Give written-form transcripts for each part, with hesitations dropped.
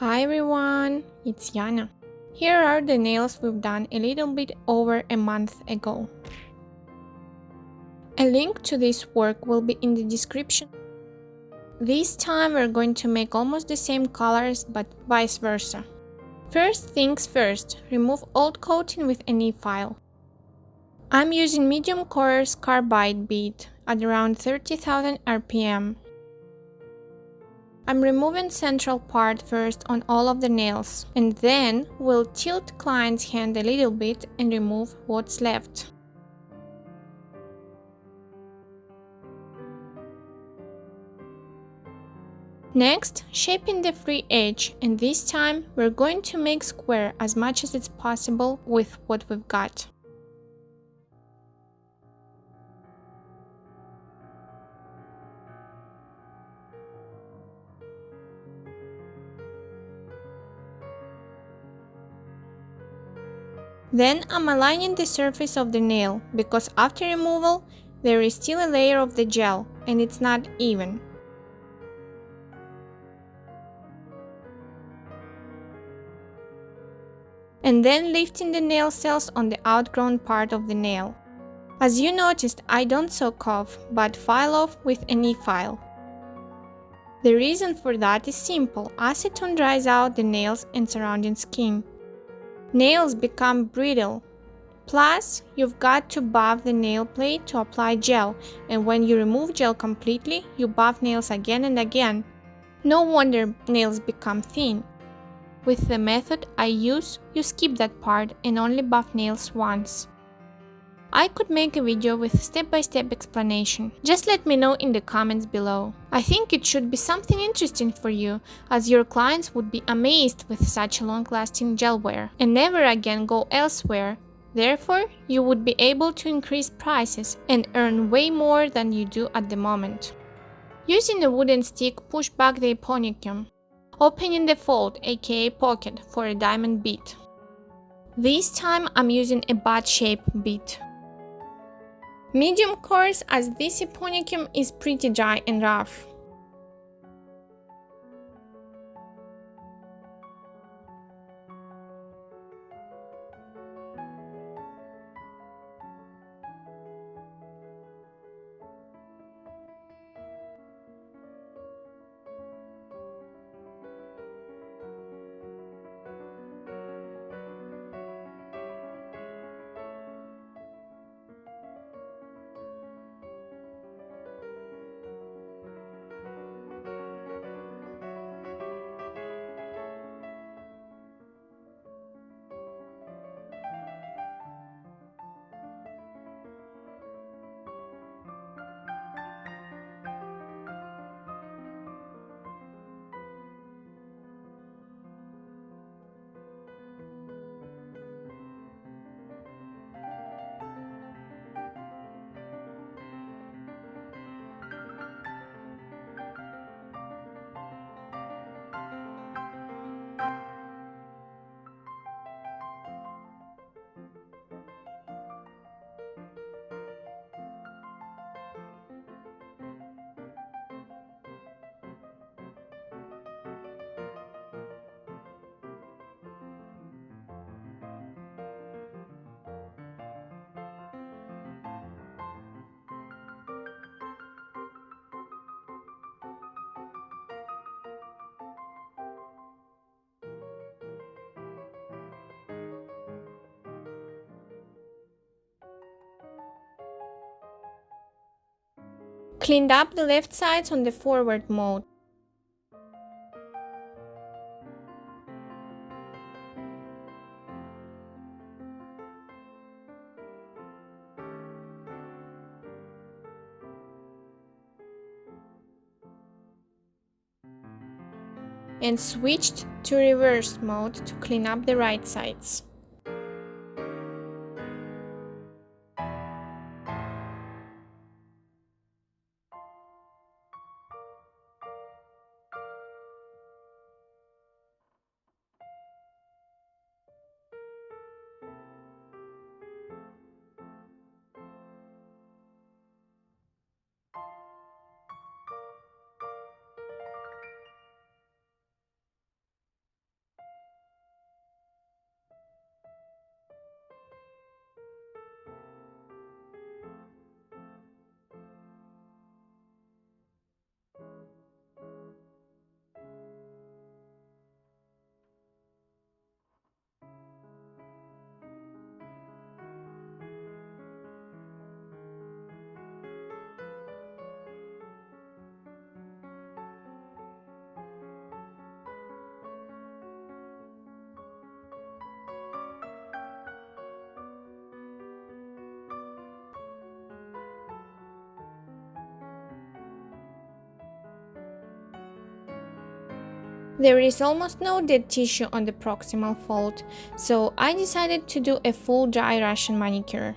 Hi everyone, it's Yana. Here are the nails we've done a little bit over a month ago. A link to this work will be in the description. This time we're going to make almost the same colors but vice versa. First things first, remove old coating with an e-file. I'm using medium coarse carbide bead at around 30,000 RPM. I'm removing central part first on all of the nails, and then we'll tilt client's hand a little bit and remove what's left. Next, shaping the free edge, and this time we're going to make square as much as it's possible with what we've got. Then I'm aligning the surface of the nail, because after removal, there is still a layer of the gel, and it's not even. And then lifting the nail cells on the outgrown part of the nail. As you noticed, I don't soak off, but file off with an e-file. The reason for that is simple: acetone dries out the nails and surrounding skin. Nails become brittle. Plus, you've got to buff the nail plate to apply gel, and when you remove gel completely, you buff nails again and again. No wonder nails become thin. With the method I use, you skip that part and only buff nails once. I could make a video with step-by-step explanation. Just let me know in the comments below. I think it should be something interesting for you, as your clients would be amazed with such long-lasting gel wear and never again go elsewhere. Therefore, you would be able to increase prices and earn way more than you do at the moment. Using a wooden stick, push back the eponicum, opening the fold, aka pocket, for a diamond bead. This time I'm using a bat-shaped bead. Medium coarse, as this eponicum is pretty dry and rough. Cleaned up the left sides on the forward mode. And switched to reverse mode to clean up the right sides. There is almost no dead tissue on the proximal fold, so I decided to do a full dry Russian manicure.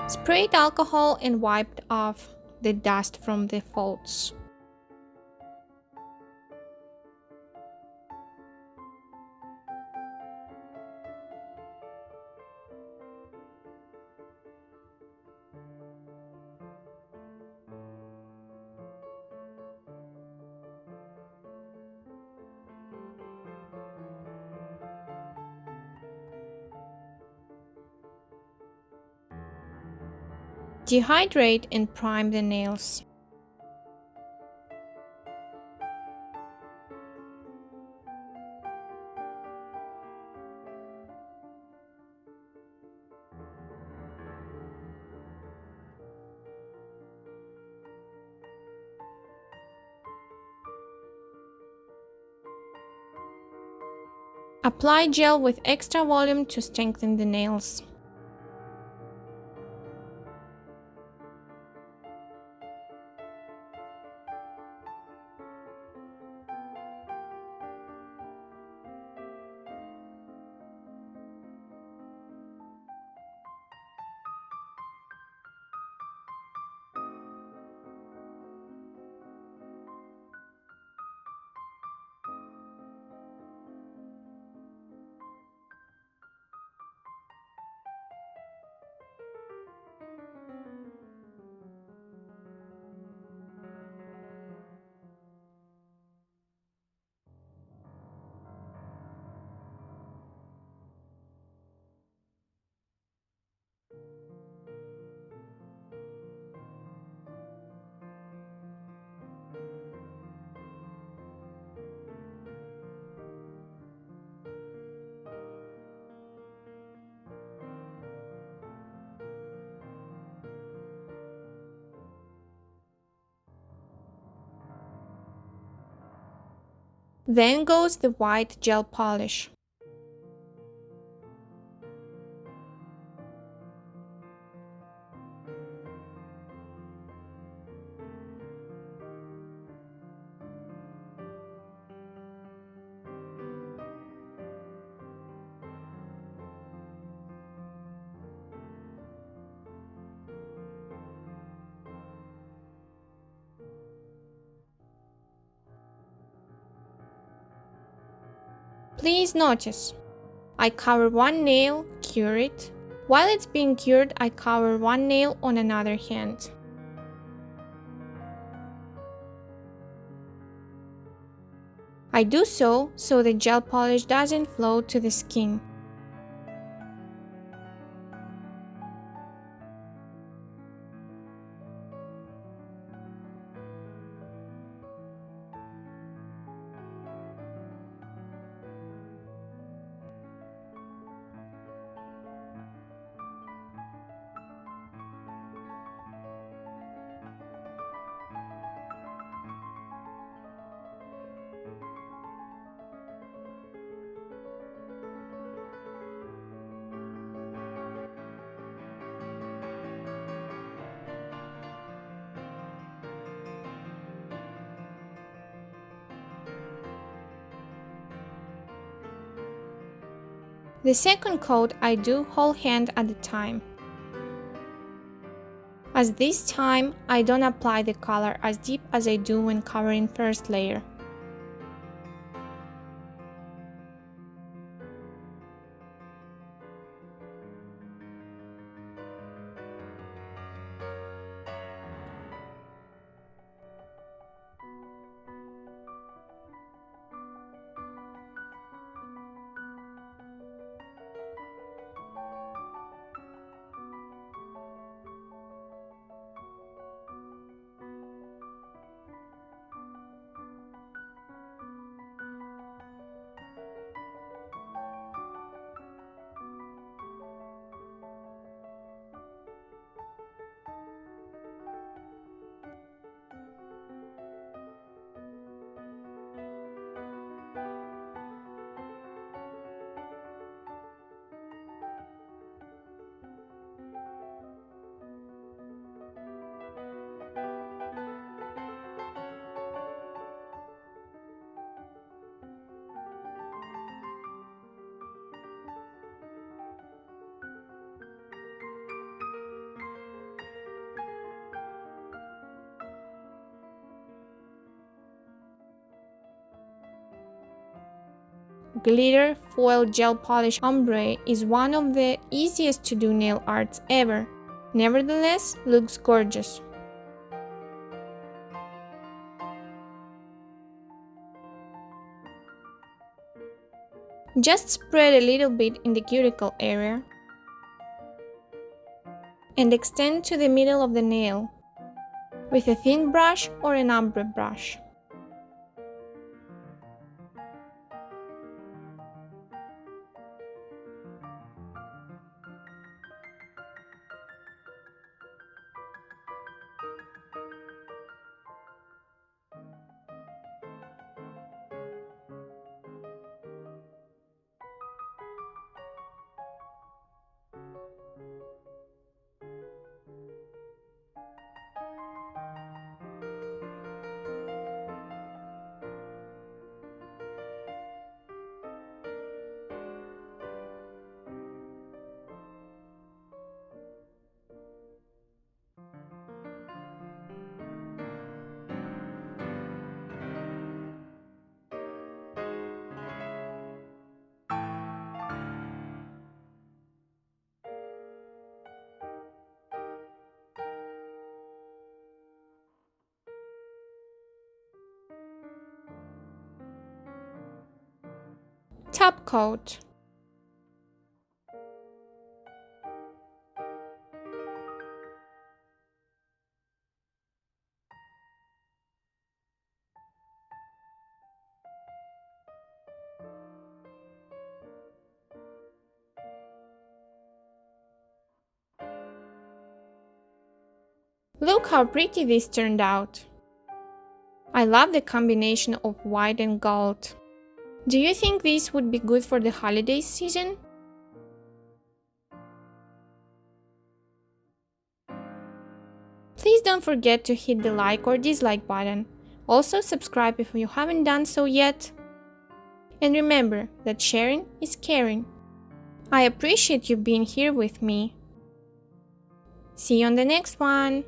Sprayed alcohol and wiped off the dust from the folds. Dehydrate and prime the nails. Apply gel with extra volume to strengthen the nails. Then goes the white gel polish. Please notice, I cover one nail, cure it. While it's being cured, I cover one nail on another hand. I do so the gel polish doesn't flow to the skin. The second coat I do whole hand at a time, as this time I don't apply the color as deep as I do when covering first layer. Glitter foil gel polish ombre is one of the easiest to do nail arts ever. Nevertheless, looks gorgeous. Just spread a little bit in the cuticle area and extend to the middle of the nail with a thin brush or an ombre brush. Top coat. Look how pretty this turned out. I love the combination of white and gold. Do you think this would be good for the holiday season? Please don't forget to hit the like or dislike button. Also subscribe if you haven't done so yet. And remember that sharing is caring. I appreciate you being here with me. See you on the next one.